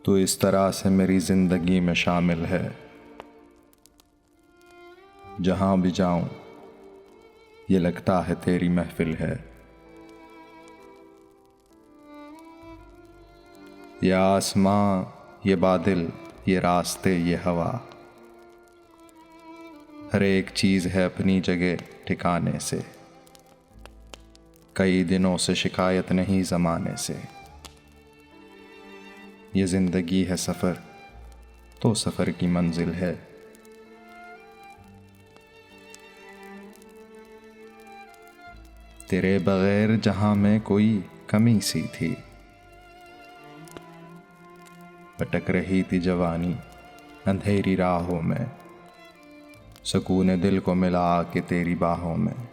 तू इस तरह से मेरी जिंदगी में शामिल है, जहां भी जाऊं ये लगता है तेरी महफिल है। ये आसमां, ये बादल, ये रास्ते, ये हवा, हर एक चीज है अपनी जगह ठिकाने से। कई दिनों से शिकायत नहीं ज़माने से। ये जिंदगी है सफ़र तो सफ़र की मंजिल है। तेरे बगैर जहां में कोई कमी सी थी, भटक रही थी जवानी अंधेरी राहों में। सुकून दिल को मिला आके तेरी बाहों में।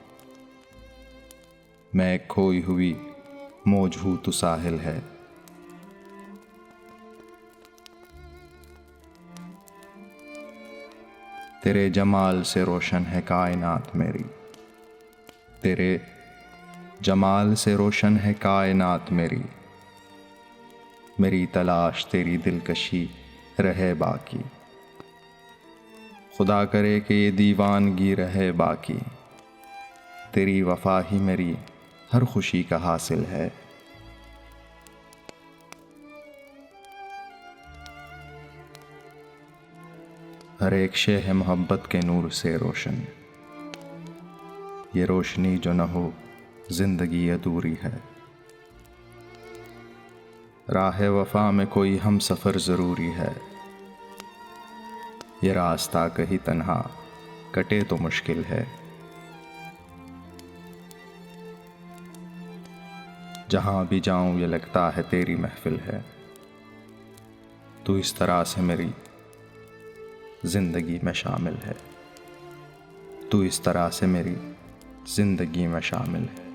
मैं एक खोई हुई मौज हूँ, तू साहिल है। तेरे जमाल से रोशन है कायनात मेरी। तेरे जमाल से रोशन है कायनात मेरी। मेरी तलाश तेरी दिलकशी रहे बाकी। खुदा करे कि ये दीवानगी रहे बाकी। तेरी वफा ही मेरी हर खुशी का हासिल है। हर एक शे है मोहब्बत के नूर से रोशन। ये रोशनी जो न हो जिंदगी अधूरी है। राह वफा में कोई हम सफ़र ज़रूरी है। ये रास्ता कहीं तन्हा कटे तो मुश्किल है। जहाँ भी जाऊं ये लगता है तेरी महफिल है। तू इस तरह से मेरी जिंदगी में शामिल है। तू इस तरह से मेरी जिंदगी में शामिल है।